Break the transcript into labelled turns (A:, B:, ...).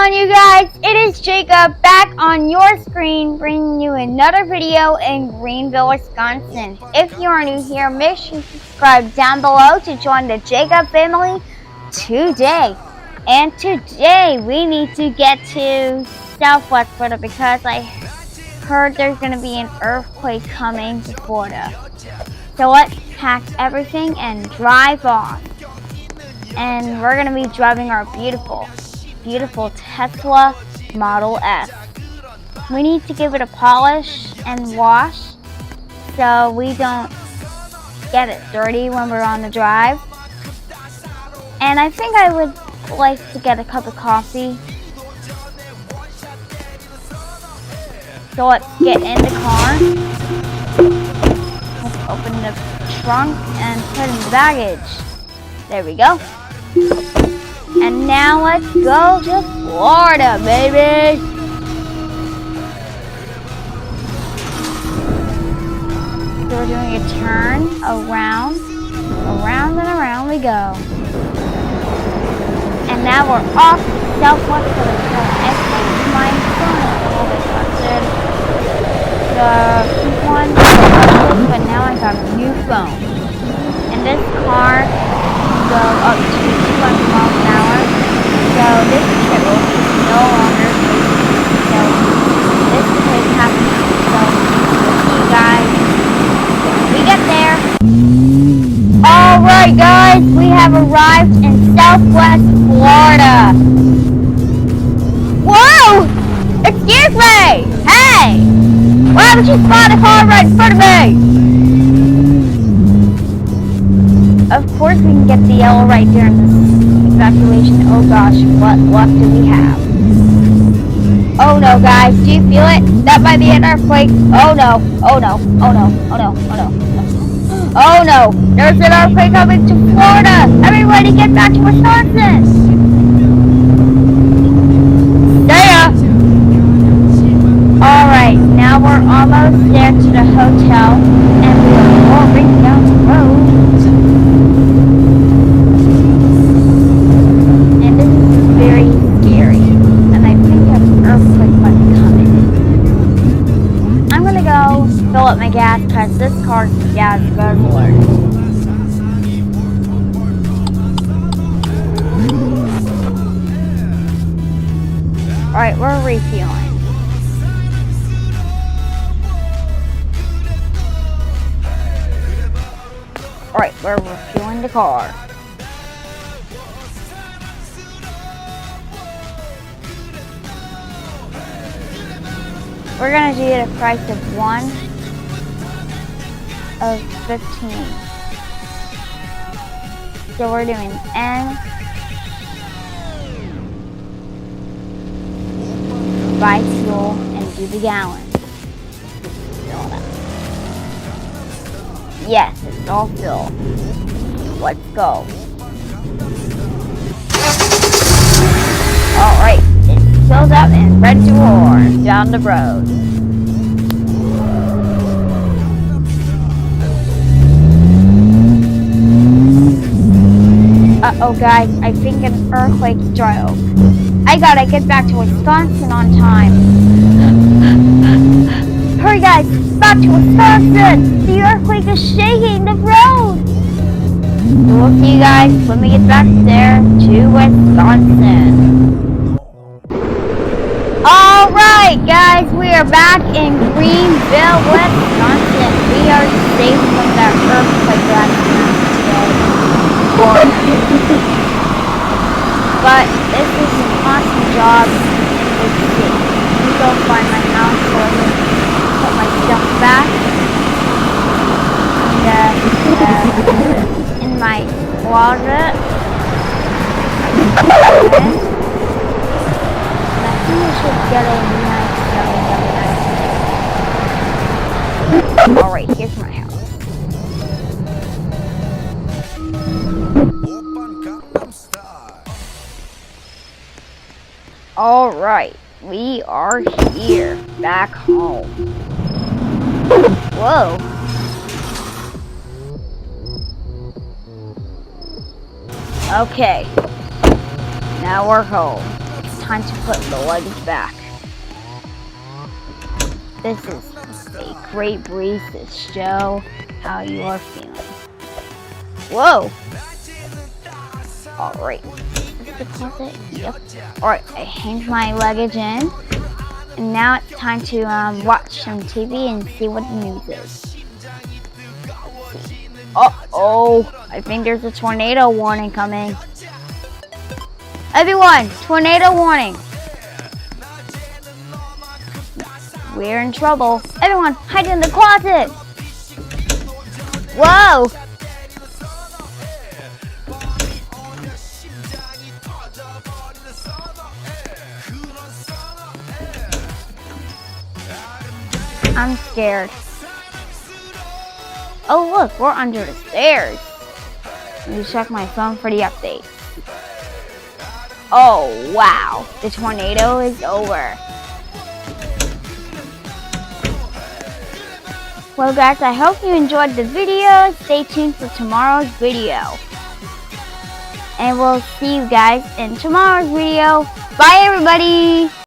A: on, you guys? It is Jacob back on your screen, bringing you another video in Greenville, Wisconsin. If you are new here, make sure to subscribe down below to join the Jacob family today. And today we need to get to Southwest Florida because I heard there's going to be an earthquake coming to Florida. So let's pack everything and drive on. And we're going to be driving our beautiful Tesla Model S. We need to give it a polish and wash so we don't get it dirty when we're on the drive. And I think I would like to get a cup of coffee. So let's get in the car. Let's open the trunk and put in the baggage. There we go. And now let's go to Florida, baby! So we're doing a turn, around and around we go. And now we're off to Southwest Florida. I think my phone is a little bit busted. The one was, but now I got a new phone. And this car go up to 200 miles an hour. So this trip will be no longer crazy. So this is happening. So we'll see you guys when we get there. Alright guys, we have arrived in Southwest Florida. Whoa! Excuse me! Hey! Why would you spot a car right in front of me? Of course we can get the yellow right during this evacuation. Oh gosh, what luck do we have? Oh no guys, do you feel it? That might be an earthquake. Oh no, oh no, oh no, oh no, oh no. Oh no, there's an earthquake coming to Florida. Everybody get back to Wisconsin. There. Alright, now we're almost there to the hotel and we are roaring down the road. Fill up my gas because this car's gas guzzler. Alright, we're refueling. Alright, we're refueling the car. We're gonna do it at a price of 1 of 15. So we're doing N buy fuel and do the gallons. Fill it up. Yes, it's all filled. Let's go. Alright, it's filled up and ready to roar down the road. Uh-oh guys, I think an earthquake struck. I gotta get back to Wisconsin on time. Hurry guys, back to Wisconsin! The earthquake is shaking the road! So we'll see you guys when we get back there to Wisconsin. Alright guys, we are back in Greenville, Wisconsin. We are safe from that earthquake last night today. But this is an awesome job in this city. Let me go find my house so I can put my stuff back in my closet. And I think we should get a nice yellow. Alright, here's my house. Alright, we are here, back home. Whoa. Okay, now we're home. time to put the legs back. This is a great breeze to show how you are feeling. Whoa! Alright. Is this the closet? Yep. Alright, I hanged my luggage in. And now it's time to watch some TV and see what the news is. Uh-oh! I think there's a tornado warning coming. Everyone, tornado warning! We're in trouble. Everyone, hide in the closet! Whoa! I'm scared. Oh look, we're under the stairs. Let me check my phone for the update. Oh wow, the tornado is over. Well guys, I hope you enjoyed the video. Stay tuned for tomorrow's video. And we'll see you guys in tomorrow's video. Bye everybody!